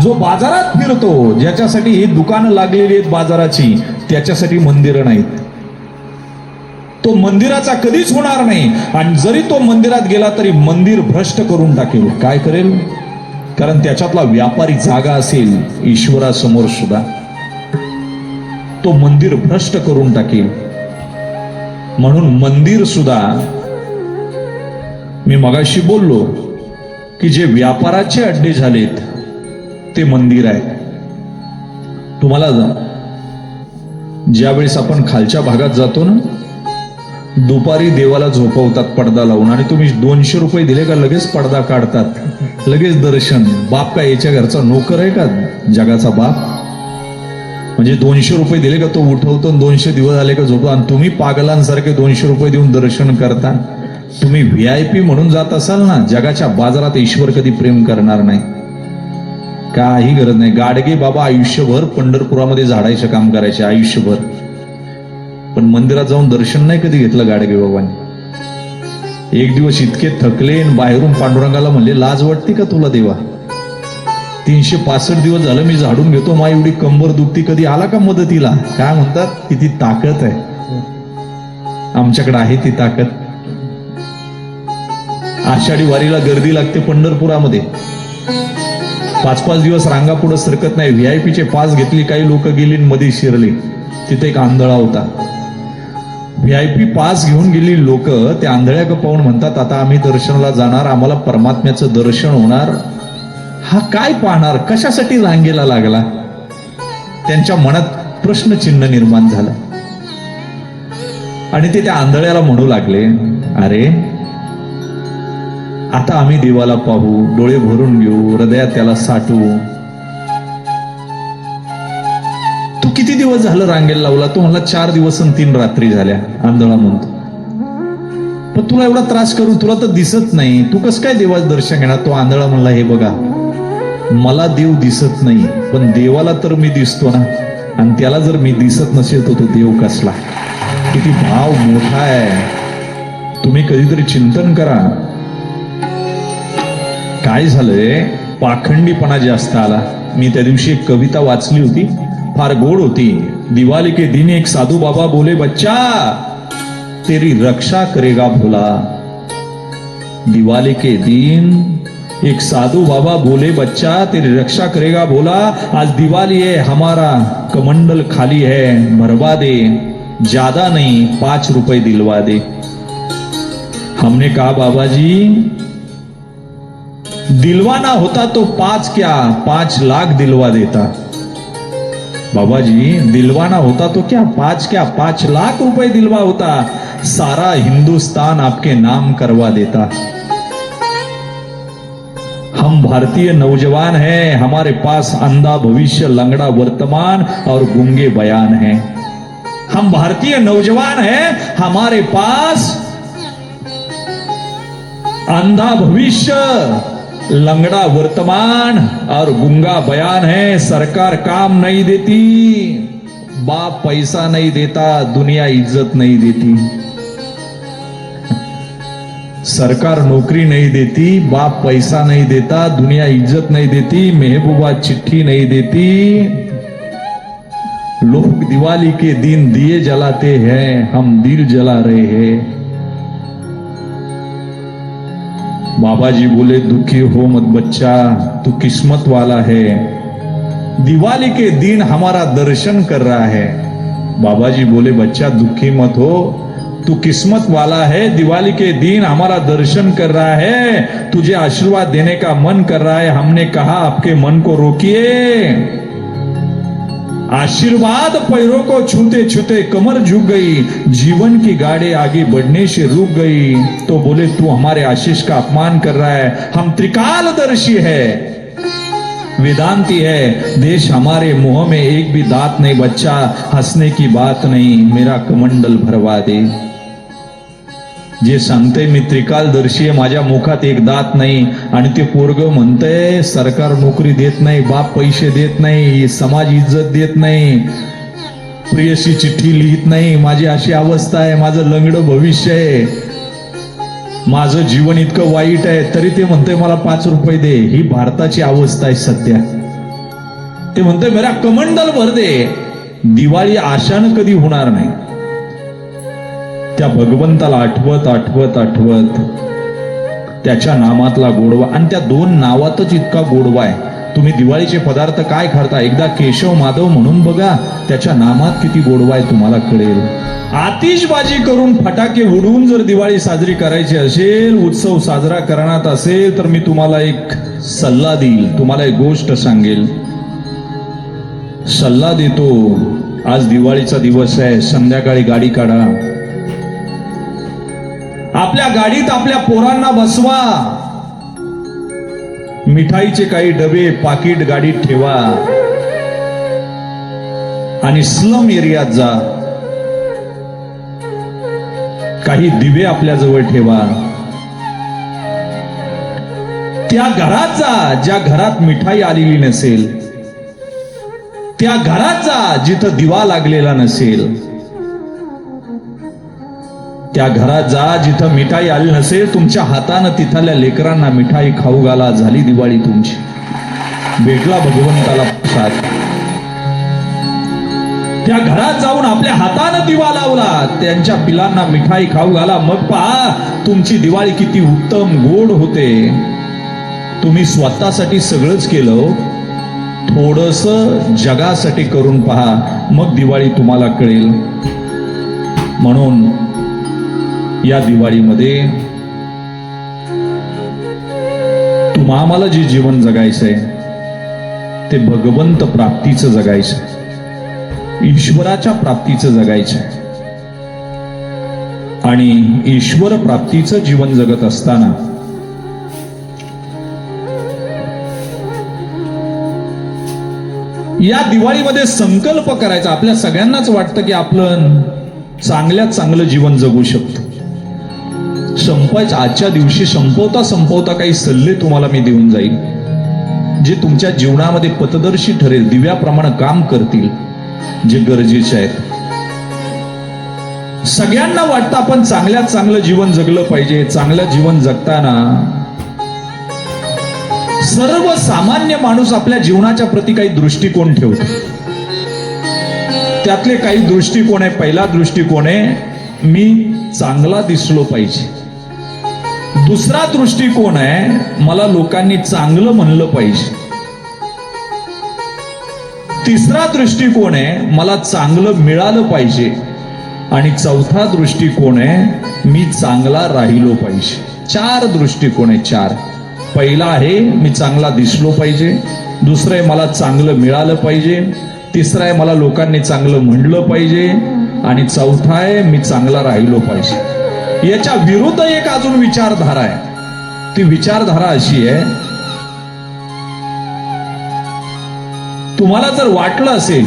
जो बाजारात फिरतो, ज्याच्यासाठी ही दुकानं लागलेली आहेत बाजाराची, त्याच्यासाठी मंदिरं नाहीत. तो मंदिराचा कधीच होणार नाही. आणि जरी तो मंदिरात गेला तरी मंदिर भ्रष्ट करून टाकेल. काय करेल? कारण त्याच्यातला व्यापारी जागा असेल ईश्वरासमोर सुद्धा, तो मंदिर भ्रष्ट करून टाकेल. म्हणून मंदिर सुद्धा, मी मगाशी बोललो की जे व्यापाराचे अड्डे झालेत ते मंदिर आहे. तुम्हाला ज्यावेळेस आपण खालच्या भागात जातो ना, दुपारी देवाला झोपवतात पडदा लावून, आणि तुम्ही 200 रुपये दिले का लगेच पडदा काढतात, लगेच दर्शन. बाप का याच्या घरचा नोकर आहे का जगाचा बाप? म्हणजे 200 रुपये दिले का तो उठवतो, 200 दिवस आले का झोपतो, आणि तुम्ही पागलांसारखे 200 रुपये देऊन दर्शन करता. तुम्ही VIP म्हणून जात असाल ना, जगाच्या बाजारात ईश्वर कधी प्रेम करणार नाही. काही गरज नाही. गाडगे बाबा आयुष्यभर पंढरपुरामध्ये झाडायचं काम करायचे, आयुष्यभर. पण मंदिरात जाऊन दर्शन नाही कधी घेतलं गाडगे बाबांनी. एक दिवस इतके थकले, बाहेरून पांडुरंगाला म्हणले, लाज वाटते का तुला देवा? 365 दिवस झालं मी झाडून घेतो, मा एवढी कंबर दुखती, कधी आला का मदतीला? काय म्हणतात, किती ताकद आहे आमच्याकडे, आहे ती ताकद. आषाढी वारीला गर्दी लागते पंढरपुरामध्ये, 5-5 दिवस रांगा पुढे सरकत नाही. VIP पास घेतली, काही लोक गेली मध्ये शिरले. तिथे एक आंधळा होता. VIP पास घेऊन गेली लोक त्या आंधळ्या पाहून म्हणतात, आता आम्ही दर्शनाला जाणार, आम्हाला परमात्म्याचं दर्शन होणार. हा काय पाहणार, कशासाठी रांगेला लागला? त्यांच्या मनात प्रश्नचिन्ह निर्माण झालं. आणि ते त्या आंधळ्याला म्हणू लागले, अरे आता आम्ही देवाला पाहू, डोळे भरून घेऊ, हृदयात त्याला साठवू. तू किती दिवस झालं रांगेला लावला? तो म्हणला 4 दिवस आणि 3 रात्री झाल्या. आंधळा म्हणतो, पण तुला एवढा त्रास करून तुला तर दिसत नाही, तू कसं काय देवाचं दर्शन घेणार? तो आंधळा म्हणला, हे बघा, मला देव दिसत नाही, पण देवाला तर मी दिसतो ना, आणि त्याला जर मी दिसत नसेल तर तो देव कसला? किती भाव मोठा आहे. तुम्ही कधीतरी चिंतन करा. काय झालंय, पाखंडीपणा जास्त आला. मी त्या दिवशी एक कविता वाचली होती, फार गोड होती. दिवाली के दिन एक साधू बाबा बोले, बच्चा तेरी रक्षा करेगा भोला. दिवाली के दिन एक साधू बाबा बोले, बच्चा तेरी रक्षा करेगा भोला. आज दिवाली है, हमारा कमंडल खाली है, भरवा दे, ज्यादा नहीं 5 रुपए दिलवा दे. हमने कहा, बाबा जी दिलवाना होता तो 5 क्या 5 लाख दिलवा देता. बाबा जी दिलवाना होता तो क्या 5 लाख रुपए दिलवा होता. सारा हिंदुस्तान आपके नाम करवा देता. हम भारतीय नौजवान हैं, हमारे पास अंधा भविष्य, लंगड़ा वर्तमान और गूंगे बयान हैं. हम भारतीय नौजवान हैं, हमारे पास अंधा भविष्य, लंगड़ा वर्तमान और गूंगा बयान है. सरकार काम नहीं देती, बाप पैसा नहीं देता, दुनिया इज्जत नहीं देती. सरकार नौकरी नहीं देती, बाप पैसा नहीं देता, दुनिया इज्जत नहीं देती, महबूबा चिट्ठी नहीं देती. लोग दिवाली के दिन दिए जलाते हैं, हम दिल जला रहे हैं. बाबा जी बोले, दुखी हो मत बच्चा, तू किस्मत वाला है. दिवाली के दिन हमारा दर्शन कर रहा है. बाबा जी बोले, बच्चा दुखी मत हो, तू किस्मत वाला है. दिवाली के दिन हमारा दर्शन कर रहा है, तुझे आशीर्वाद देने का मन कर रहा है. हमने कहा आपके मन को रोकिए. आशीर्वाद पैरों को छूते छूते कमर झुक गई. जीवन की गाड़ी आगे बढ़ने से रुक गई. तो बोले, तू हमारे आशीष का अपमान कर रहा है. हम त्रिकालदर्शी है, वेदांती है. देश हमारे मुंह में एक भी दांत नहीं. बच्चा हंसने की बात नहीं, मेरा कमंडल भरवा दे. जे सांगते मी त्रिकालदर्शी आहे, माझ्या मुखात एक दात नाही. आणि ते पोरग म्हणतंय सरकार नोकरी देत नाही, बाप पैसे देत नाही, समाज इज्जत देत नाही, प्रियशी चिठ्ठी लिहित नाही. माझी अशी अवस्था आहे, माझं लंगडं भविष्य आहे, माझं जीवन इतकं वाईट आहे, तरी ते म्हणतंय मला 5 रुपये दे. ही भारताची अवस्था आहे सध्या. ते म्हणतोय मेरा कमंडल भर दे. दिवाळी आशानं कधी होणार नाही. त्या भगवंताला आठवत आठवत आठवत त्याच्या नामातला गोडवा, आणि त्या दोन नावातच इतका गोडवा आहे. तुम्ही दिवाळीचे पदार्थ काय खाता एकदा केशव माधव म्हणून बघा, त्याच्या नामात किती गोडवा आहे तुम्हाला कळेल. आतिषबाजी करून फटाके उडवून जर दिवाळी साजरी करायची असेल, उत्सव साजरा करण्यात असेल, तर मी तुम्हाला एक सल्ला देईल, तुम्हाला एक गोष्ट सांगेल, सल्ला देतो. आज दिवाळीचा दिवस आहे, संध्याकाळी गाडी काढा, आपल्या गाडीत आपल्या पोरांना बसवा, मिठाईचे काही डबे पाकिट गाडीत ठेवा आणि स्लम एरियात जा. काही दिवे आपल्या जवळ ठेवा. त्या घरात जा ज्या घरात मिठाई आलेली नसेल, त्या घरात जा जिथं दिवा लागलेला नसेल, त्या घरात जा जिथं मिठाई आली नसेल. तुमच्या हातानं तिथल्या लेकरांना मिठाई खाऊ घाला. झाली दिवाळी तुमची, भेटला भगवंताला प्रसाद. त्या घरात जाऊन आपल्या हातानं दिवा लावला, त्यांच्या पिलांना मिठाई खाऊ घाला. मग पहा तुमची दिवाळी किती उत्तम गोड होते. तुम्ही स्वतःसाठी सगळंच केलं, थोडस जगासाठी करून पहा, मग दिवाळी तुम्हाला कळेल. म्हणून या दिवाळीमध्ये आम्हाला जे जीवन जगायचंय ते भगवंत प्राप्तीचं जगायचंय, ईश्वराच्या प्राप्तीचं जगायचंय. आणि ईश्वर प्राप्तीचं जीवन जगत असताना या दिवाळीमध्ये संकल्प करायचा. आपल्या सगळ्यांनाच वाटतं की आपण चांगल्यात चांगलं जीवन जगू शकतो. संपायचं आजच्या दिवशी संपवता संपवता काही सल्ले तुम्हाला मी देऊन जाईल, जे तुमच्या जीवनामध्ये पथदर्शी ठरेल, दिव्याप्रमाणे काम करतील, जे गरजेचे आहेत. सगळ्यांना वाटतं आपण चांगल्यात चांगलं जीवन जगलं पाहिजे. चांगलं जीवन जगताना सर्वसामान्य माणूस आपल्या जीवनाच्या प्रती काही दृष्टिकोन ठेवतो. त्यातले काही दृष्टिकोन आहे. पहिला दृष्टिकोन आहे, मी चांगला दिसलो पाहिजे. दुसरा दृष्टिकोन आहे, मला लोकांनी चांगलं म्हणलं पाहिजे. तिसरा दृष्टिकोन आहे, मला चांगलं मिळालं पाहिजे. आणि चौथा दृष्टिकोन आहे, मी चांगला राहिलो पाहिजे. चार दृष्टिकोन आहे, चार. पहिला आहे, मी चांगला दिसलो पाहिजे. दुसरं आहे, मला चांगलं मिळालं पाहिजे. तिसरं आहे, मला लोकांनी चांगलं म्हणलं पाहिजे. आणि चौथा आहे, मी चांगला राहिलो पाहिजे. याच्या विरुद्ध एक अजून विचारधारा आहे. ती विचारधारा अशी आहे, तुम्हाला जर वाटलं असेल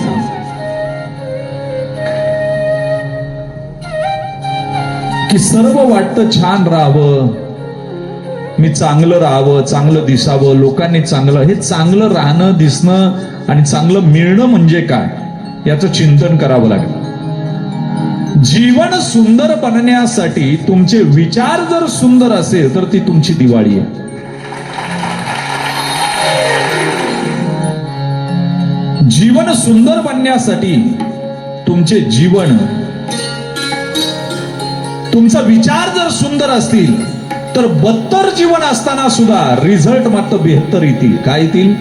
की सर्व वाटतं छान राहावं, मी चांगलं राहावं, चांगलं दिसावं, लोकांनी चांगलं, हे चांगलं राहणं, दिसणं आणि चांगलं मिळणं म्हणजे काय, याचं चिंतन करावं लागेल. जीवन सुंदर बनण्यासाठी तुमचे विचार जर सुंदर असेल तर ती तुमची दिवाळी आहे. जीवन सुंदर बनण्यासाठी तुमचे जीवन, तुमचा विचार जर सुंदर असतील तर बदतर जीवन असताना सुद्धा रिझल्ट मात्र बेहतर येतील. काय येतील?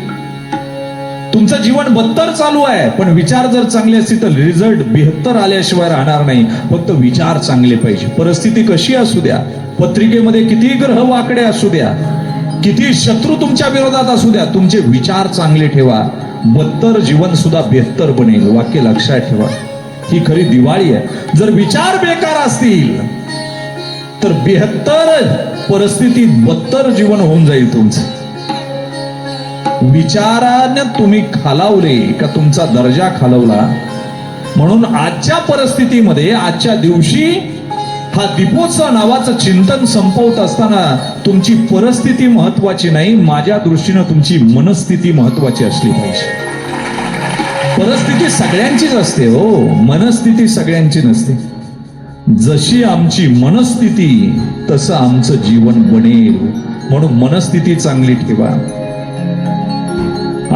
तुमचं जीवन बदतर चालू आहे पण विचार जर चांगले असतील तर रिझल्ट बेहतर आल्याशिवाय राहणार नाही. फक्त विचार चांगले पाहिजे. परिस्थिती कशी असू द्या, पत्रिकेमध्ये किती ग्रह वाकडे असू द्या, किती शत्रू तुमच्या विरोधात असू द्या, तुमचे विचार चांगले ठेवा, बदतर जीवन सुद्धा बेहतर बनेल. वाक्य लक्षात ठेवा, ही खरी दिवाळी आहे. जर विचार बेकार असतील तर बेहतर परिस्थितीत बदतर जीवन होऊन जाईल तुमचं. विचाराने तुम्ही खालावले का तुमचा दर्जा खालवला. म्हणून आजच्या परिस्थितीमध्ये, आजच्या दिवशी हा दीपोत्सव नावाचं चिंतन संपवत असताना तुमची परिस्थिती महत्वाची नाही, माझ्या दृष्टीनं तुमची मनस्थिती महत्वाची असली पाहिजे. परिस्थिती सगळ्यांचीच असते हो, मनस्थिती सगळ्यांची नसते. जशी आमची मनस्थिती तसं आमचं जीवन बनेल. म्हणून मनस्थिती चांगली ठेवा.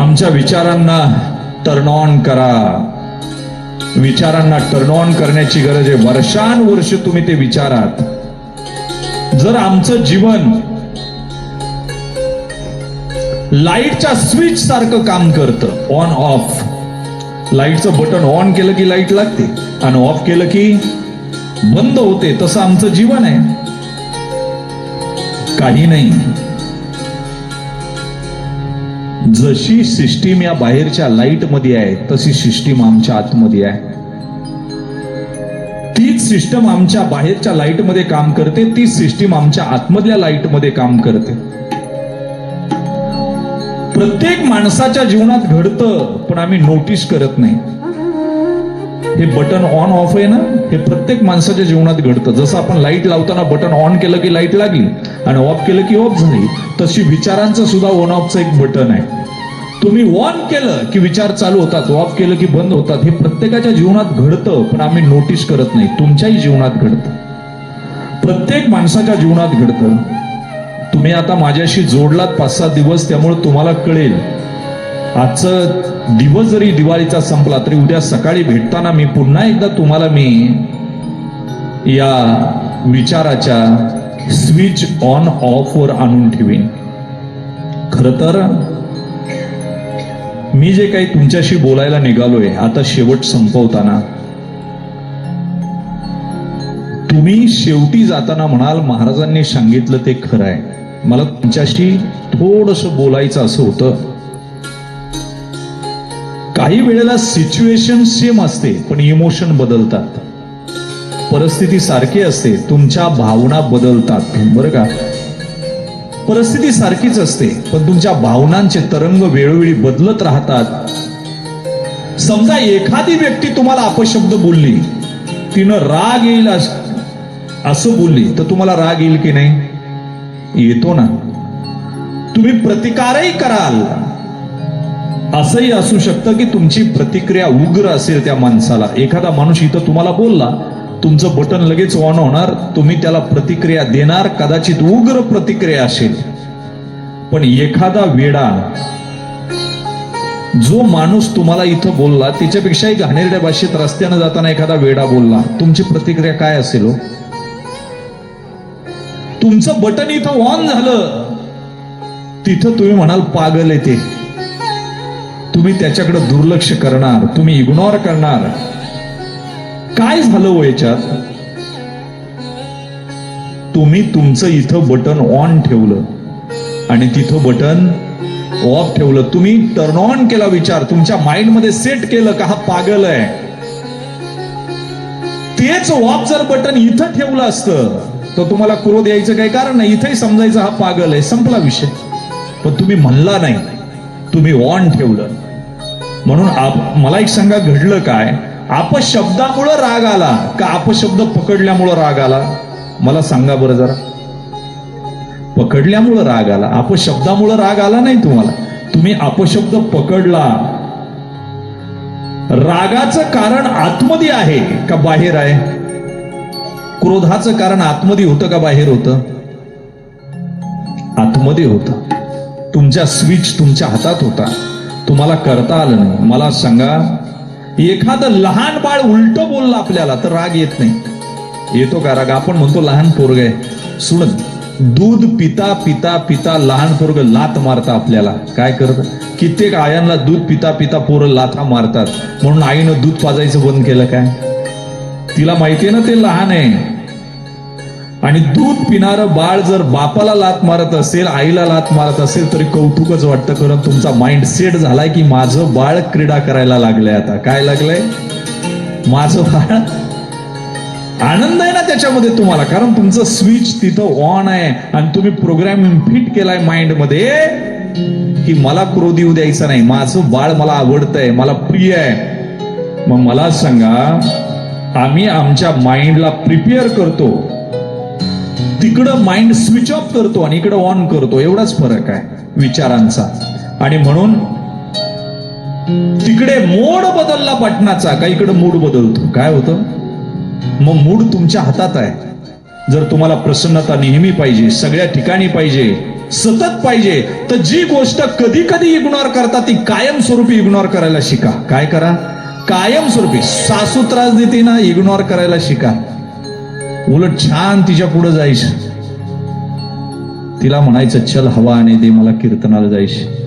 आमच्या विचारांना टर्न ऑन करा. विचारांना टर्न ऑन करण्याची गरज आहे. वर्षानुवर्ष तुम्ही ते विचारात. जर आमचं जीवन लाईटच्या स्विच सारखं काम करतं, ऑन ऑफ. लाईटचं बटन ऑन केलं की लाईट लागते आणि ऑफ केलं की बंद होते, तसं आमचं जीवन आहे. काही नाही. जशी सिस्टीम या बाहेरच्या लाईट मध्ये आहे तशी सिस्टीम आमच्या आतमध्ये आहे. तीच सिस्टम आमच्या बाहेरच्या लाईट मध्ये काम करते, तीच सिस्टीम आमच्या आतमधल्या लाईट मध्ये काम करते. प्रत्येक माणसाच्या जीवनात घडतं, पण आम्ही नोटीस करत नाही. हे बटन ऑन ऑफ आहे ना, हे प्रत्येक माणसाच्या जीवनात घडतं. जसं आपण लाईट लावताना बटन ऑन केलं की लाईट लागली आणि ऑफ केलं की ऑफ झाली, तशी विचारांचं सुद्धा ऑन ऑफचं एक बटन आहे. तुम्ही ऑन केलं की विचार चालू होतात, ऑफ केलं की बंद होतात. हे प्रत्येकाच्या जीवनात घडतं, पण आम्ही नोटीस करत नाही. तुमच्याही जीवनात घडतं, प्रत्येक माणसाच्या जीवनात घडतं. तुम्ही आता माझ्याशी जोडलात 5-6 दिवस, त्यामुळे तुम्हाला कळेल. आजचं दिवस जरी दिवाळीचा संपला तरी उद्या सकाळी भेटताना मी पुन्हा एकदा तुम्हाला या विचाराच्या स्विच ऑन ऑफ वर आणून ठेवीन. खरं तर मी जे काही तुमच्याशी बोलायला निघालोय आता शेवट संपवताना, तुम्ही शेवटी जाताना म्हणाल महाराजांनी सांगितलं ते खरं आहे. मला तुमच्याशी थोडंसं बोलायचं असं होतं. काही वेळेला सिच्युएशन सेम असते पण इमोशन बदलतात. परिस्थिती सारखी असते, तुमच्या भावना बदलतात. बरं का, परिस्थिती सारखीच असते पण तुमच्या भावनांचे तरंग वेळोवेळी बदलत राहतात. समजा एखादी व्यक्ती तुम्हाला अपशब्द बोलली, तिनं राग येईल असं बोलली, तर तुम्हाला राग येईल की नाही? येतो ना. तुम्ही प्रतिकारही कराल. असंही असू शकतं की तुमची प्रतिक्रिया उग्र असेल त्या माणसाला. एखादा माणूस इथं तुम्हाला बोलला, तुमचं बटन लगेच ऑन होणार, तुम्ही त्याला प्रतिक्रिया देणार, कदाचित उग्र प्रतिक्रिया असेल. पण एखादा वेडा, जो माणूस तुम्हाला इथं बोलला त्याच्यापेक्षाही घाणेरड्या भाषेत रस्त्यानं जाताना एखादा वेडा बोलला, तुमची प्रतिक्रिया काय असेल हो? तुमचं बटन इथं ऑन झालं, तिथं तुम्ही म्हणाल पागल आहे ते. तुम्ही त्याच्याकडे दुर्लक्ष करणार, तुम्ही इग्नोर करणार. काय झालं हो याच्यात? तुम्ही तुमचं इथं बटन ऑन ठेवलं आणि तिथं बटन ऑफ ठेवलं. तुम्ही टर्न ऑन केला विचार, तुमच्या माइंड मध्ये सेट केलं का हा पागल आहे. तेच ऑफ जर बटन इथं ठेवलं असतं तर तुम्हाला क्रोध यायचं काही कारण नाही. इथंही समजायचं हा पागल आहे, संपला विषय. पण तुम्ही म्हणला नाही, तुम्ही ऑन ठेवलं. म्हणून मला एक सांगा, घडलं काय? अपशब्दामुळं राग आला का अपशब्द पकडल्यामुळं राग आला? मला सांगा बरं जरा. पकडल्यामुळं राग आला, अपशब्दामुळं राग आला नाही तुम्हाला. तुम्ही अपशब्द पकडला. रागाचं कारण आतमध्ये आहे का बाहेर आहे? क्रोधाचं कारण आतमध्ये होतं का बाहेर होतं? आतमध्ये होतं. तुमच्या स्विच तुमच्या हातात होता, तुम्हाला करता आलं नाही. मला सांगा, एखादं लहान बाळ उलट बोललं आपल्याला तर राग येत नाही? येतो का राग? आपण म्हणतो लहान पोरग आहे, सुण दूध पिता पिता पिता लहान पोरग लात मारता आपल्याला. काय करत? कित्येक आयांना दूध पिता पिता पोरं लाथा मारतात. म्हणून आईनं दूध पाजायचं बंद केलं काय? तिला माहितीये ना ते लहान आहे. आणि दूध पिणारं बाळ जर बापाला लात मारत असेल, आईला लात मारत असेल तरी कौतुकच वाटतं. कारण तुमचा माइंड सेट झालाय की माझं बाळ क्रीडा करायला लागलंय. आता काय लागलंय? माझं बाळ. आनंद आहे ना त्याच्यामध्ये तुम्हाला, कारण तुमचं स्विच तिथं ऑन आहे आणि तुम्ही प्रोग्रामिंग फिट केलाय माइंड मध्ये की मला क्रोध येऊ द्यायचा नाही, माझं बाळ मला आवडतंय, मला प्रिय आहे. मग मला सांगा, आम्ही आमच्या माइंडला प्रिपेअर करतो, तिकडं माइंड स्विच ऑफ करतो आणि इकडं ऑन करतो. एवढाच फरक आहे विचारांचा. आणि म्हणून तिकडे मोड बदलला बटनाचा का इकडे मूड बदलतो. काय होतं मग? मूड तुमच्या हातात आहे. जर तुम्हाला प्रसन्नता नेहमी पाहिजे, सगळ्या ठिकाणी पाहिजे, सतत पाहिजे, तर जी गोष्ट कधी कधी इग्नोर करता ती कायमस्वरूपी इग्नोर करायला शिका. काय करा? कायमस्वरूपी. सासू त्रास देते ना, इग्नोर करायला शिका. उलट छान तिच्या पुढे जायचं, तिला म्हणायचं चल हवा आणि दे मला कीर्तनाला जायचं.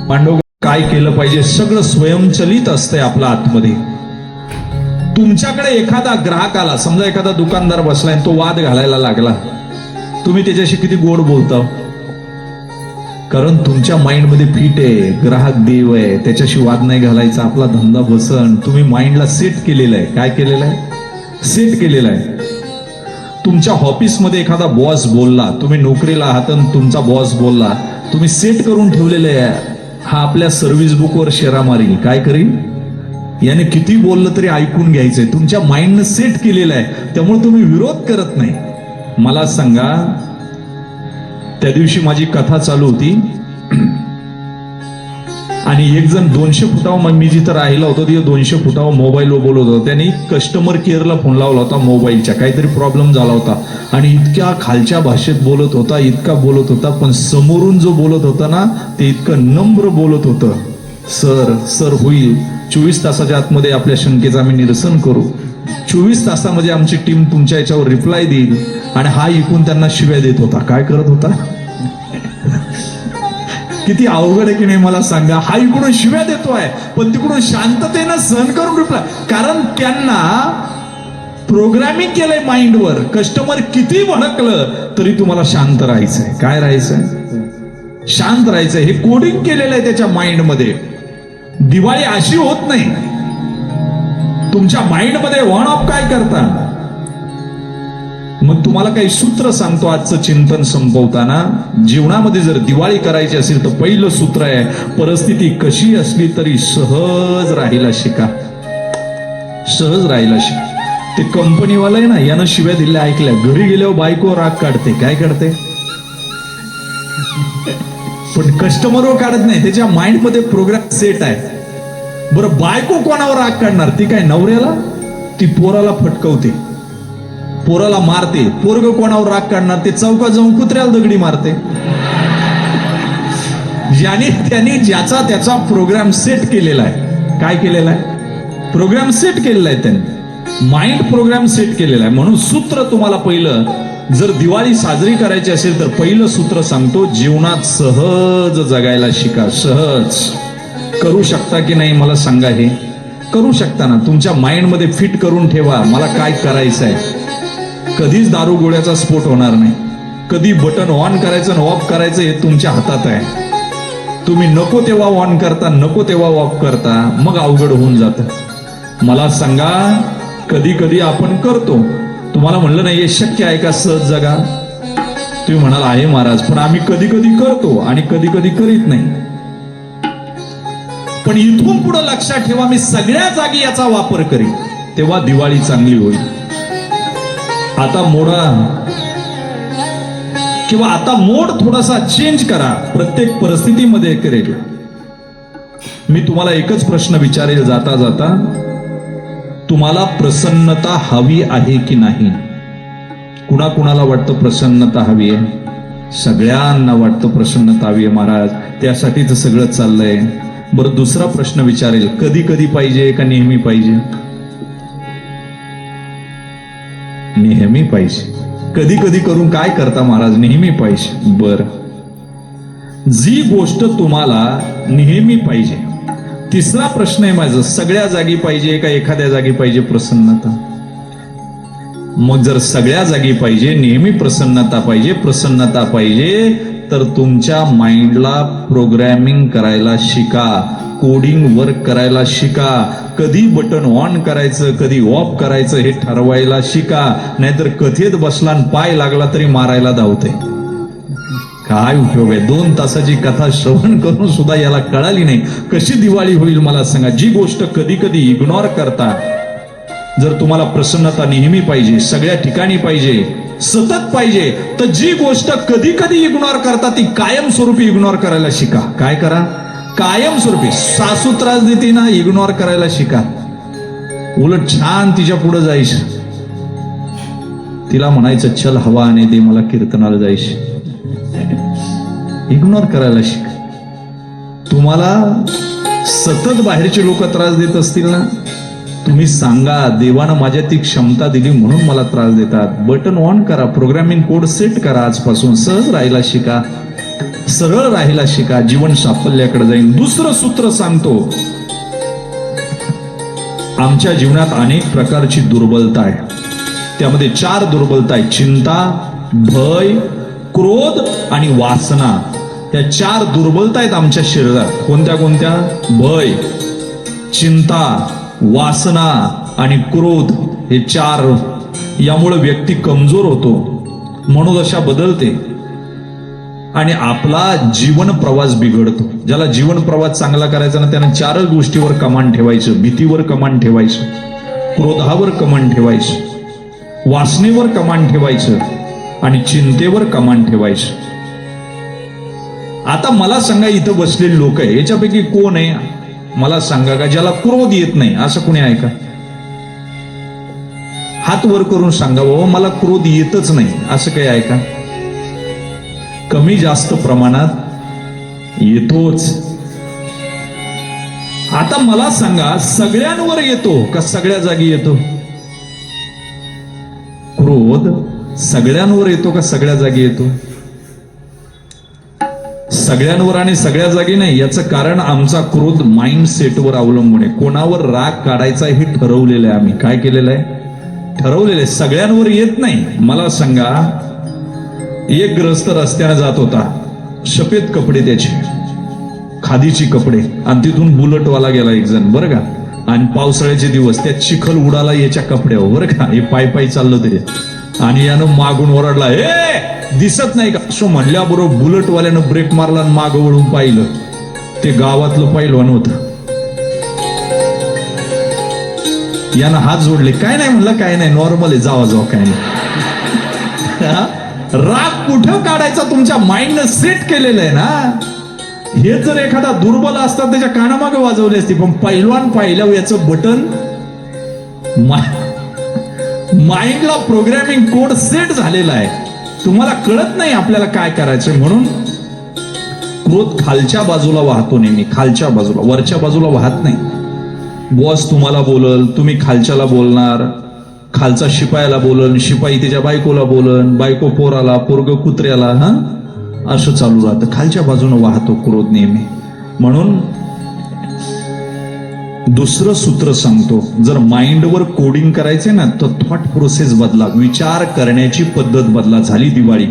पांडव काय केलं पाहिजे? सगळं स्वयंचलित असतंय आपल्या आतमध्ये. तुमच्याकडे एखादा ग्राहक आला, समजा एखादा दुकानदार बसलाय, तो वाद घालायला लागला, तुम्ही त्याच्याशी किती गोड बोलता? कारण तुमच्या माइंड मध्ये फिट आहे, ग्राहक देव आहे, त्याच्याशी वाद नाही घालायचा, आपला धंदा बसन. तुम्ही माइंडला सेट केलेला आहे. काय केलेलं आहे? सेट केलेला आहे. तुमच्या ऑफिसमध्ये एखादा बॉस बोलला, तुम्ही नोकरीला आहात आणि तुमचा बॉस बोलला, तुम्ही सेट करून ठेवलेलं आहे, हा आपल्या सर्व्हिस बुकवर शेरा मारील. काय करील? याने किती बोललं तरी ऐकून घ्यायचंय. तुमच्या माइंडनं सेट केलेलं आहे, त्यामुळे तुम्ही विरोध करत नाही. मला सांगा, त्या दिवशी माझी कथा चालू होती आणि एक जण 200 फुटावर, मी जिथं राहिला होतो तिथे 200 फुटावर मोबाईलवर बोलत होता. त्यांनी कस्टमर केअरला फोन लावला होता मोबाईलच्या, काहीतरी प्रॉब्लेम झाला होता आणि इतक्या खालच्या भाषेत बोलत होता, इतका बोलत होता, पण समोरून जो बोलत होता ना ते इतकं नम्र बोलत होतं. सर होईल, 24 तासाच्या आतमध्ये आपल्या शंकेचं आम्ही निरसन करू, 24 तासामध्ये आमची टीम तुमच्या याच्यावर रिप्लाय देईल. आणि हा इकून त्यांना शिव्या देत होता. काय करत होता? किती अवघड आहे की नाही मला सांगा. हा इकडून शिव्या देतोय, पण तिकडून शांततेनं सहन करून रिप्लाय. कारण त्यांना प्रोग्रामिंग केलंय माइंडवर, कस्टमर किती भडकलं तरी तुम्हाला शांत राहायचंय. काय राहायचंय? शांत राहायचंय. हे कोडिंग केलेलं आहे त्याच्या माइंडमध्ये. दिवाळी अशी होत नाही. तुमच्या माइंडमध्ये ऑन ऑफ काय करता? मग तुम्हाला काही सूत्र सांगतो आजचं चिंतन संपवताना. जीवनामध्ये जर दिवाळी करायची असेल तर पहिलं सूत्र आहे, परिस्थिती कशी असली तरी सहज राहायला शिका. सहज राहायला शिका. ते कंपनीवाला आहे ना, यानं शिव्या दिल्या ऐकल्या, घरी गेल्यावर बायको राग काढते. काय काढते? पण कस्टमरवर काढत नाही, त्याच्या माइंड मध्ये प्रोग्राम सेट आहे. बरं, बायको कोणावर राग काढणार? ती काय नवऱ्याला? ती पोराला फटकवते, पोराला मारते. पोरग कोणावर राग काढणार? ते चौकात जाऊन कुत्र्याला दगडी मारते. त्यांनी ज्याचा त्याचा प्रोग्राम सेट केलेला आहे. काय केलेला आहे? प्रोग्राम सेट केलेला आहे त्यांनी. माइंड प्रोग्राम सेट केलेला आहे. म्हणून सूत्र तुम्हाला पहिलं, जर दिवाळी साजरी करायची असेल तर पहिलं सूत्र सांगतो, जीवनात सहज जगायला शिका. सहज. करू शकता की नाही मला सांगा. हे करू शकता ना? तुमच्या माइंड मध्ये फिट करून ठेवा, मला काय करायचं आहे. कधीच दारू गोळ्याचा स्फोट होणार नाही. कधी बटन ऑन करायचं आणि ऑफ करायचं हे तुमच्या हातात आहे. तुम्ही नको तेव्हा ऑन करता, नको तेव्हा ऑफ करता, मग अवघड होऊन जातं. मला सांगा, कधी कधी आपण करतो. तुम्हाला म्हणलं नाही हे शक्य आहे का सहज जगा? तुम्ही म्हणाल आहे महाराज, पण आम्ही कधी कधी करतो आणि कधी कधी करीत नाही. पण इथून पुढे लक्षात ठेवा, मी सगळ्या जागी याचा वापर करीन, तेव्हा दिवाळी चांगली होईल. आता मोडा, किंवा आता मोड थोडासा चेंज करा. प्रत्येक परिस्थितीमध्ये करेल. मी तुम्हाला एकच प्रश्न विचारेल जाता जाता, तुम्हाला प्रसन्नता हवी आहे की नाही? कुणाकुणाला वाटतं प्रसन्नता हवी आहे? सगळ्यांना वाटतं प्रसन्नता हवी आहे महाराज, त्यासाठीच सगळं चाललंय. बरं, दुसरा प्रश्न विचारेल, कधी कधी पाहिजे का नेहमी पाहिजे? नेहमी पाहिजे. कधी कधी करून काय करता महाराज? नेहमी पाहिजे. बर, जी गोष्ट तुम्हाला नेहमी पाहिजे. तिसरा प्रश्न आहे माझं, सगळ्या जागी पाहिजे का एखाद्या जागी पाहिजे प्रसन्नता? मग जर सगळ्या जागी पाहिजे, नेहमी प्रसन्नता पाहिजे, तर तुमच्या माइंडला प्रोग्रॅमिंग करायला शिका, कोडिंग वर्क करायला शिका. कधी बटन ऑन करायचं, कधी ऑफ करायचं हे ठरवायला शिका. नाहीतर कथेत बसला आणि पाय लागला तरी मारायला धावते. काय उपयोग आहे? 2 तासाची कथा श्रवण करून सुद्धा याला कळाली नाही. कशी दिवाळी होईल मला सांगा? जी गोष्ट कधी कधी इग्नोर करता. जर तुम्हाला प्रसन्नता नेहमी पाहिजे, सगळ्या ठिकाणी पाहिजे, सतत पाहिजे, तर जी गोष्ट कधी कधी इग्नोर करता ती कायमस्वरूपी इग्नोर करायला शिका. काय करा? कायमस्वरूपी. सासू त्रास देते ना, इग्नोर करायला शिका. उलट छान तिच्या पुढे जायचं, तिला म्हणायचं चल हवा आणि दे मला कीर्तनाला जायचं. इग्नोर करायला शिका. तुम्हाला सतत बाहेरचे लोक त्रास देत असतील ना, तुम्ही सांगा देवानं माझ्यात ती क्षमता दिली म्हणून मला त्रास देतात. बटन ऑन करा, प्रोग्रामिंग कोड सेट करा. आजपासून सहज राहायला शिका, सरळ राहायला शिका, जीवन साफल्याकडे जाईल. दुसरं सूत्र सांगतो, आमच्या जीवनात अनेक प्रकारची दुर्बलता आहे. त्यामध्ये 4 दुर्बलता आहे: चिंता, भय, क्रोध आणि वासना. त्या 4 दुर्बलता आहेत आमच्या शरीरात. कोणत्या कोणत्या? भय, चिंता, वासना आणि क्रोध. हे 4. यामुळे व्यक्ती कमजोर होतो, मनोदशा बदलते आणि आपला जीवन प्रवास बिघडतो. ज्याला जीवन प्रवास चांगला करायचा ना, त्यानं 4 गोष्टीवर कमांड ठेवायचं: भीतीवर कमांड ठेवायचं, क्रोधावर कमांड ठेवायचं, वासनेवर कमांड ठेवायचं आणि चिंतेवर कमांड ठेवायचं. आता मला सांगा, इथं बसलेले लोक आहे, याच्यापैकी कोण आहे मला सांगा का ज्याला क्रोध येत नाही? असं कोणी आहे का? हात वर करून सांगा, बाबा मला क्रोध येतच नाही, असं काही आहे का? कमी जास्त प्रमाणात येतोच. आता मला सांगा, सगळ्यांवर येतो का सगळ्या जागी येतो? क्रोध सगळ्यांवर येतो का सगळ्या जागी येतो? सगळ्यांवर आणि सगळ्या जागी नाही. याचं कारण आमचा क्रोध माइंड सेटवर अवलंबून आहे. कोणावर राग काढायचा हे ठरवलेलं आहे. आम्ही काय केलेलं आहे? ठरवलेलं आहे. सगळ्यांवर येत नाही. मला सांगा, एक ग्रस्त रस्त्याने जात होता, सफेद कपडे त्याचे, खादीची कपडे, आणि तिथून बुलेटवाला गेला एक जण, बरं का. आणि पावसाळ्याचे दिवस, त्या चिखल उडाला याच्या कपड्यावर, बरं का. हे पायी चाललो तरी, आणि यानं मागून ओरडला, ए दिसत नाही का? असं म्हणल्याबरोबर बुलेटवाल्यानं ब्रेक मारला आणि मागं वळून पाहिलं. ते गावातलं पहिलवान होतं. यानं हात जोडले. काय नाही म्हणलं, काय नाही, नॉर्मल आहे, जावा काय नाही. राग कुठं काढायचा तुमच्या माइंडनं सेट केलेलं आहे ना. हे जर एखादा दुर्बल असतात त्याच्या कानामागे वाजवले असते, पण पहिलवान पाहिल्यावर याचं बटन माइंडला प्रोग्रामिंग कोड सेट झालेला आहे. तुम्हाला कळत नाही आपल्याला काय करायचंय. म्हणून क्रोध खालच्या बाजूला वाहतो नेहमी, खालच्या बाजूला, वरच्या बाजूला वाहत नाही. बॉस तुम्हाला बोलल, तुम्ही खालच्याला बोलणार, खालचा शिपायाला बोलन, शिपाई त्याच्या बायकोला बोलन, बायको पोराला, पोरग कुत्र्याला. असं चालू राहतं, खालच्या बाजूने वाहतो क्रोध नेहमी. म्हणून दुसरं सूत्र सांगतो, जर माइंडवर कोडिंग करायचंय ना, तर थॉट प्रोसेस बदला, विचार करण्याची पद्धत बदला. झाली दिवाळी.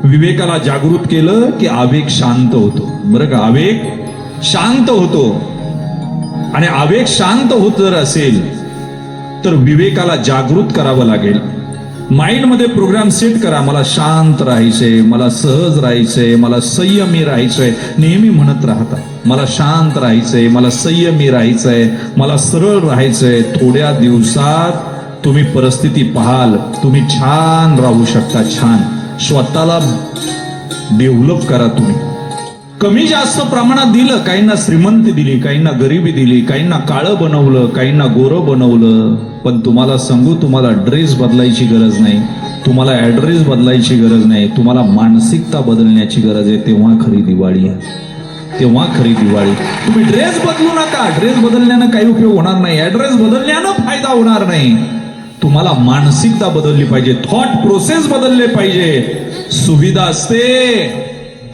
विवेकाला जागृत केलं की आवेग शांत होतो, बरं का. आवेग शांत होतो, आणि आवेग शांत होत जर असेल तर विवेकाला जागृत करावं लागेल. माइंड मध्ये प्रोग्राम सेट करा, मला शांत राहायचंय, मला सहज राहायचंय, मला संयमी राहायचंय. नेहमी म्हणत राहता, मला शांत राहायचंय, मला संयमी राहायचंय, मला सरळ राहायचंय. थोड्या दिवसात तुम्ही परिस्थिती पाहाल, तुम्ही छान राहू शकता. छान स्वतःला डेव्हलप करा तुम्ही. कमी जास्त प्रमाणात दिलं, काहींना श्रीमंती दिली, काहींना गरिबी दिली, काहींना काळं बनवलं, काहींना गोरं बनवलं. पण तुम्हाला सांगू, तुम्हाला ड्रेस बदलायची गरज नाही, तुम्हाला ऍड्रेस बदलायची गरज नाही, तुम्हाला मानसिकता बदलण्याची गरज आहे. तेव्हा खरी दिवाळी आहे, तेव्हा खरी दिवाळी. तुम्ही ड्रेस बदलू नका, ड्रेस बदलण्यानं काही उपयोग होणार नाही, ऍड्रेस बदलण्यानं फायदा होणार नाही. तुम्हाला मानसिकता बदलली पाहिजे, थॉट प्रोसेस बदलले पाहिजे. सुविधा असते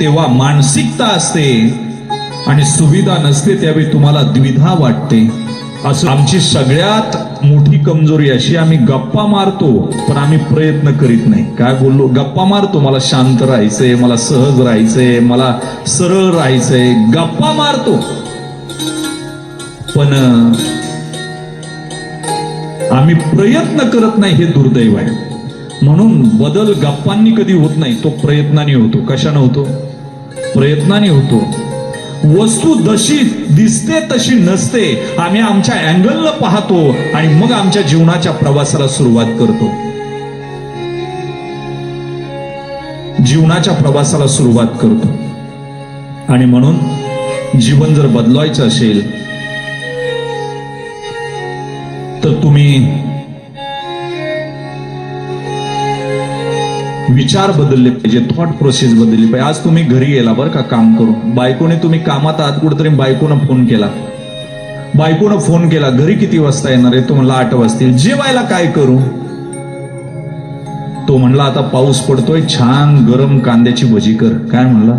तेव्हा मानसिकता असते, आणि सुविधा नसते त्यावेळी तुम्हाला द्विधा वाटते. असं आमची सगळ्यात मोठी कमजोरी अशी, आम्ही गप्पा मारतो पण आम्ही प्रयत्न करीत नाही. काय बोललो? गप्पा मारतो, मला शांत राहायचंय, मला सहज राहायचंय, मला सरळ राहायचंय. गप्पा मारतो पण आम्ही प्रयत्न करत नाही, हे दुर्दैव आहे. म्हणून बदल गप्पांनी कधी होत नाही, तो प्रयत्नाने होतो. कशाने होतो? प्रयत्नाने होतो. वस्तू जशी दिसते तशी नसते, आम्ही आमच्या अँगलला पाहतो आणि मग आमच्या जीवनाच्या प्रवासाला सुरुवात करतो. जीवनाच्या प्रवासाला सुरुवात करतो. आणि म्हणून जीवन जर बदलायचं असेल तर तुम्ही विचार बदलले पाहिजे, थॉट प्रोसेस बदलली पाहिजे. आज तुम्ही घरी गेला बरं का काम करून, बायकोने तुम्ही कामात आहात कुठेतरी, बायकोनं फोन केला, घरी किती वाजता येणार आहे? तो म्हणला 8 वाजतील. जेवायला काय करू? तो म्हणला आता पाऊस पडतोय, छान गरम कांद्याची भजी कर. काय म्हणला?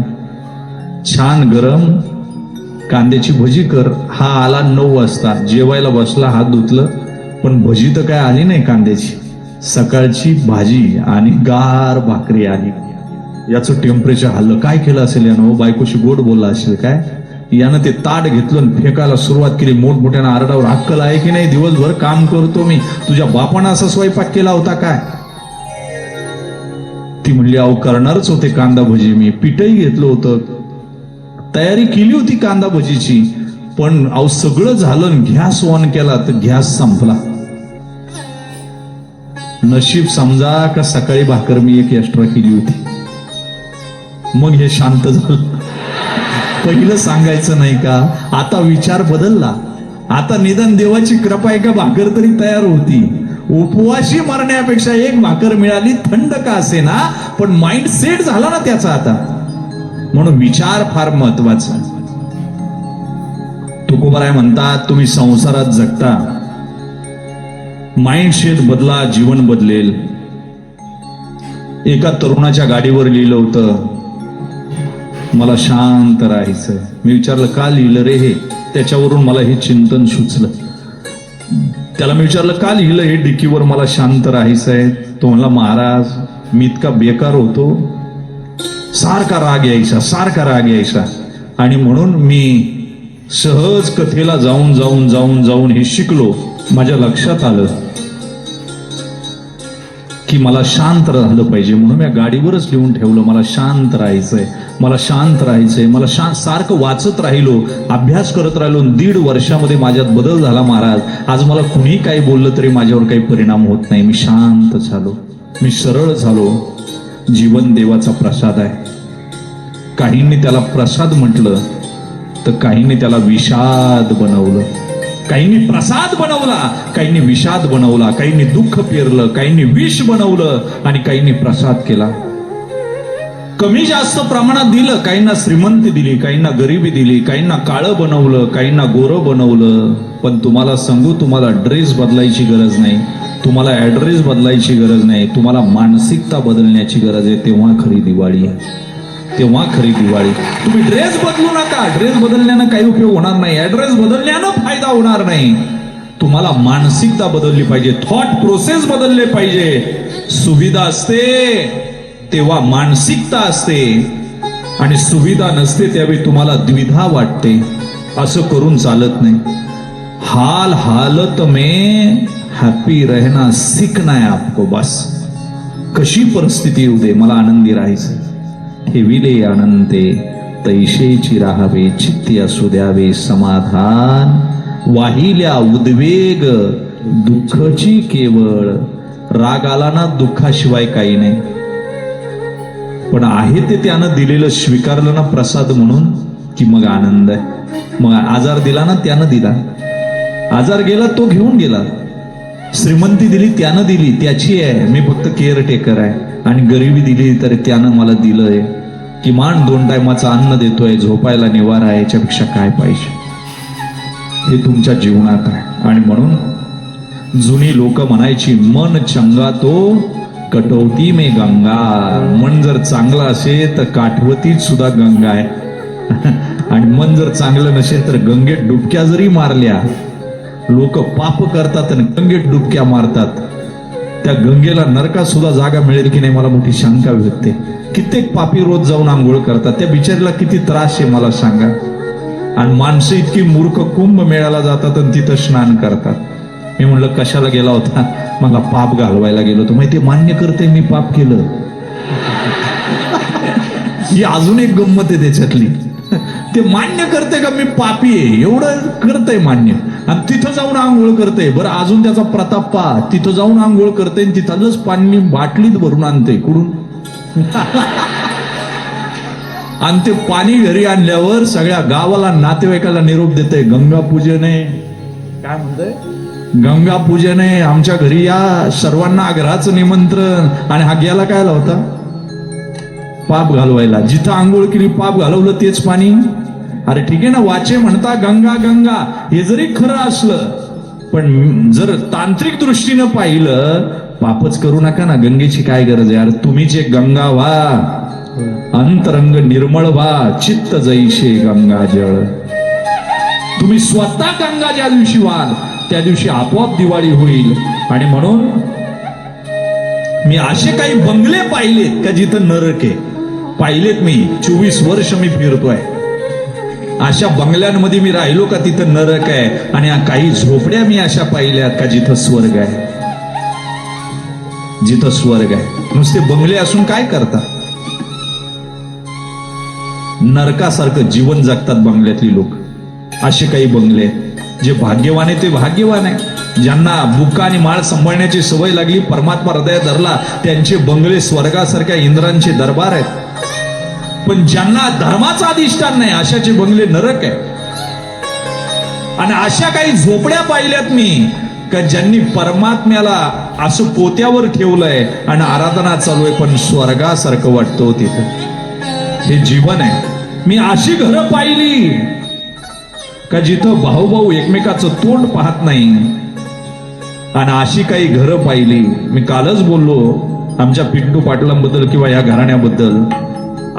छान गरम कांद्याची भजी कर. हा आला 9 वाजता, जेवायला बसला, हात धुतलं, पण भजी तर काय आली नाही कांद्याची. सकाळची भाजी आणि गार भाकरी आली. याचं टेम्परेचर हल्लं. काय केलं असेल यानं? बायकोशी गोड बोलला असेल. काय यानं ते ताट घेतलं आणि फेकायला सुरुवात केली. मोठमोठ्यानं आरडावर, अक्कल आहे की नाही? दिवसभर काम करतो मी, तुझ्या बापानं असा स्वयंपाक केला होता काय? ती म्हणली अहो करणारच होते कांदा भजी, मी पीठही घेतलं होतं, तयारी केली होती कांदा भजीची, पण अहो सगळं झालं, गॅस ऑन केला तर गॅस संपला. नशीब समजा का सकाळी भाकर मी एक एक्स्ट्रा केली होती. मग हे शांत झालं. पहिलं सांगायचं नाही का? आता विचार बदलला. आता निदान देवाची कृपा आहे का भाकर तरी तयार होती. उपवाशी मरण्यापेक्षा एक भाकर मिळाली, थंड का असे ना, पण माइंड सेट झाला ना त्याचा आता. म्हणून विचार फार महत्वाचा. तुकोबाराय म्हणतात तुम्ही संसारात जगता, माइंडसेट बदला, जीवन बदलेल. एका तरुणाच्या गाडीवर लिहिलं होतं मला शांत राहायचं. मी विचारलं का लिहिलं रे हे? त्याच्यावरून मला हे चिंतन सुचलं. त्याला मी विचारलं का लिहिलं हे डिकीवर मला शांत राहायचंय? तो म्हणला महाराज मी इतका बेकार होतो, सारखा राग यायचा आणि म्हणून मी सहज कथेला जाऊन हे शिकलो. माझ्या लक्षात आलं की मला शांत राहिलं पाहिजे, म्हणून मी गाडीवरच लिहून ठेवलं मला शांत राहायचंय. मला सारखं वाचत राहिलो, अभ्यास करत राहिलो. 1.5 वर्षामध्ये माझ्यात बदल झाला महाराज. आज मला कुणी काही बोललं तरी माझ्यावर काही परिणाम होत नाही. मी शांत झालो, मी सरळ झालो. जीवन देवाचा प्रसाद आहे. काहींनी त्याला प्रसाद म्हटलं तर काहींनी त्याला विषाद बनवलं. काहींनी प्रसाद बनवला, काहींनी विषाद बनवला. काहींनी दुःख पेरलं, काहींनी विष बनवलं आणि काहींनी प्रसाद केला. कमी जास्त प्रमाणात दिलं. काहींना श्रीमंती दिली, काहींना गरिबी दिली, काहींना काळं बनवलं, काहींना गोरं बनवलं. पण तुम्हाला सांगू, तुम्हाला ड्रेस बदलायची गरज नाही, तुम्हाला ऍड्रेस बदलायची गरज नाही, तुम्हाला मानसिकता बदलण्याची गरज आहे. तेव्हा खरी दिवाळी. तुम्ही ड्रेस बदलू नका. ड्रेस बदलण्यानं काही उपयोग होणार नाही, ऍड्रेस बदलण्यानं फायदा होणार नाही. तुम्हाला मानसिकता बदलली पाहिजे, थॉट प्रोसेस बदलले पाहिजे. सुविधा असते तेव्हा मानसिकता असते आणि सुविधा नसते त्यावेळी तुम्हाला द्विधा वाटते. असं करून चालत नाही. हालत में हॅपी रहना सीखना है आपको. बस कशी परिस्थिती येऊ दे, मला आनंदी राहायचं. ठेविले अनंते तैशेची राहावे, चित्ती असू द्यावे समाधान. वाहिल्या उद्वेग दुःखची केवळ. राग आला ना दुःखाशिवाय काही नाही, पण आहे ते त्यानं दिलेलं स्वीकारलं ना प्रसाद म्हणून की मग आनंद आहे. मग आजार दिला ना त्यानं दिला, आजार गेला तो घेऊन गेला. श्रीमंती दिली त्यानं दिली, त्याची आहे, मी फक्त केअर टेकर आहे. आणि गरिबी दिली तर त्यानं मला दिलंय. किमान 2 टायमाचं अन्न देतोय, झोपायला निवारा आहे, याच्यापेक्षा काय पाहिजे? हे तुमच्या जीवनात आहे. आणि म्हणून जुनी लोक म्हणायची मन चंगा तो कटौती में गंगा. मन जर चांगलं असेल तर काठवतीत सुद्धा गंगा आहे. आणि मन जर चांगलं नसेल तर गंगेत डुबक्या जरी मारल्या, लोक पाप करतात आणि गंगेत डुबक्या मारतात, त्या गंगेला नरकात सुद्धा जागा मिळेल की नाही मला मोठी शंका व्यक्ते. कित्येक पापी रोज जाऊन आंघोळ करतात, त्या बिचारीला किती त्रास आहे मला सांगा. आणि माणसं इतकी मूर्ख कुंभ मेळ्याला जातात आणि तिथं स्नान करतात. मी म्हणलं कशाला गेला होता? मला पाप घालवायला गेलो होतो. माहिती मान्य करते मी पाप केलं. ही अजून एक गंमत आहे त्याच्यातली. ते मान्य करते का मी पापी आहे, एवढं करतंय मान्य, आणि तिथं जाऊन आंघोळ करते. बरं अजून त्याचा प्रताप पहा, तिथं जाऊन आंघोळ करते आणि तिथलंच पाणी बाटलीत भरून आणते कुठून. आणि ते पाणी घरी आणल्यावर सगळ्या गावाला नातेवाईकाला निरोप देते, गंगा पूजन आहे. काय म्हणतंय? गंगा पूजन आहे, आमच्या घरी या, सर्वांना आग्रहाचं निमंत्रण. आणि हा गेला काय होता? पाप घालवायला. जिथं आंघोळ केली पाप घालवलं तेच पाणी. अरे ठीक आहे ना, वाचे म्हणता गंगा गंगा, हे जरी खरं असलं पण जर तांत्रिक दृष्टीनं पाहिलं, पापच करू नका ना, गंगेची काय गरज आहे. अरे तुम्हीच एक गंगा व्हा, अंतरंग निर्मळ व्हा, चित्त जैसे गंगा जळ. तुम्ही स्वतः गंगा ज्या दिवशी व्हाल त्या दिवशी आपोआप दिवाळी होईल. आणि म्हणून मी असे काही बंगले पाहिलेत का जिथं नरक आहे, पाहिलेत. मी 24 वर्ष मी फिरतोय, अशा बंगल्यांमध्ये मी राहिलो का तिथं नरक आहे. आणि काही झोपड्या मी अशा पाहिल्यात का जिथं स्वर्ग आहे, जिथं स्वर्ग आहे. नुसते बंगले असून काय करता, नरकासारखं जीवन जगतात बंगल्यातली लोक. असे काही बंगले जे भाग्यवान आहे ते भाग्यवान आहे. ज्यांना बुक्का आणि माळ सांभाळण्याची सवय लागली, परमात्मा हृदयात धरला, त्यांचे बंगले स्वर्गासारख्या इंद्रांचे दरबार आहेत. पण ज्यांना धर्माचा अधिष्ठान नाही अशाचे बंगले नरक आहे. आणि अशा काही झोपड्या पाहिल्यात मी का ज्यांनी परमात्म्याला असं पोत्यावर ठेवलंय आणि आराधना चालू आहे, पण स्वर्गासारखं वाटतं तिथं. हे जीवन आहे. मी अशी घरं पाहिली का जिथं भाऊ भाऊ एकमेकाचं तोंड पाहत नाही. आणि अशी काही घरं पाहिली, मी कालच बोललो आमच्या पिंटू पाटलांबद्दल किंवा या घराण्याबद्दल.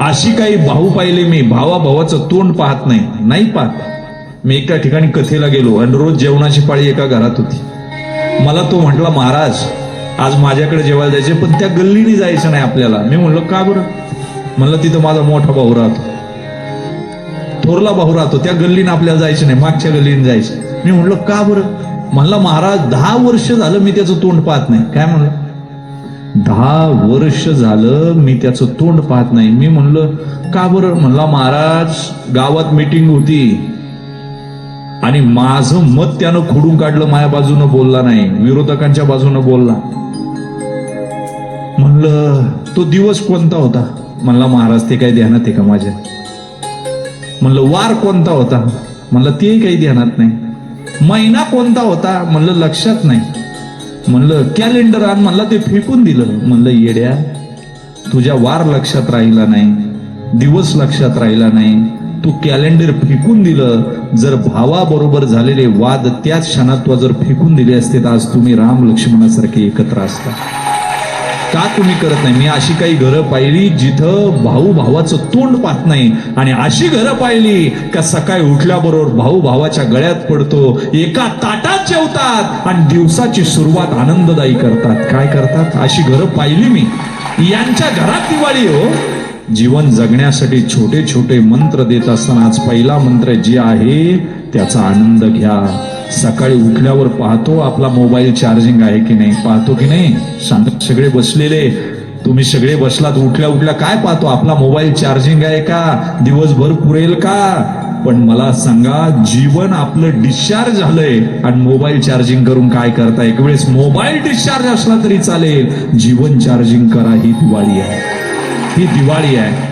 अशी काही भाऊ पाहिले मी, भावा भावाचं तोंड पाहत नाही, नाही पाहत. मी एका ठिकाणी कथेला गेलो आणि रोज जेवणाची पाळी एका घरात होती. मला तो म्हटला, महाराज आज माझ्याकडे जेवायला जायचे, पण त्या गल्लीने जायचं नाही आपल्याला. मी म्हणलो का बरं? म्हणलं तिथं माझा मोठा भाऊ राहतो, थोरला भाऊ राहतो, त्या गल्लीने आपल्याला जायचं नाही, मागच्या गल्लीने जायचं. मी म्हणलो का बरं? म्हणला महाराज 10 वर्ष झालं मी त्याचं तोंड पाहत नाही. काय म्हणलं? 10 वर्ष झालं मी त्याचं तोंड पाहत नाही. मी म्हणलं का बरं? म्हणला महाराज गावात मीटिंग होती आणि माझं मत त्यानं खोडून काढलं, माझ्या बाजूनं बोलला नाही, विरोधकांच्या बाजूनं बोलला. म्हणलं तो दिवस कोणता होता? म्हणला महाराज ते काही ध्यानात आहे का माझ्या? म्हणलं वार कोणता होता? म्हणलं ते काही ध्यानात नाही. महिना कोणता होता? म्हणलं लक्षात नाही. म्हणलं कॅलेंडर आण. म्हणलं ते फेकून दिलं. म्हणलं येड्या, तुझ्या वार लक्षात राहिला नाही, दिवस लक्षात राहिला नाही, तू कॅलेंडर फेकून दिलं. जर भावाबरोबर झालेले वाद त्याच क्षणात तू जर फेकून दिले असते तर आज तुम्ही राम लक्ष्मणासारखे एकत्र असता. का तुम्ही करत नाही? मी अशी काही घरं पाहिली जिथं भाऊ भावाचं तोंड पाहत नाही. आणि अशी घरं पाहिली का सकाळी उठल्याबरोबर भाऊ भावाच्या गळ्यात पडतो, एका ताटात जेवतात आणि दिवसाची सुरुवात आनंददायी करतात. काय करतात? अशी घरं पाहिली मी. यांच्या घरात दिवाळी हो. जीवन जगण्यासाठी छोटे छोटे मंत्र देत असताना आज पहिला मंत्र जे आहे त्याचा आनंद घ्या. सकाळी उठल्यावर पाहतो आपला मोबाईल चार्जिंग आहे की नाही, पाहतो की नाही? शांत सगळे बसलेले, तुम्ही सगळे बसलात, उठल्या उठल्या काय पाहतो? आपला मोबाईल चार्जिंग आहे का, दिवसभर पुरेल का? पण मला सांगा, जीवन आपलं डिस्चार्ज झालंय आणि मोबाईल चार्जिंग करून काय करता? एक वेळेस मोबाईल डिस्चार्ज असला तरी चालेल, जीवन चार्जिंग करा. ही दिवाळी आहे, ही दिवाळी आहे.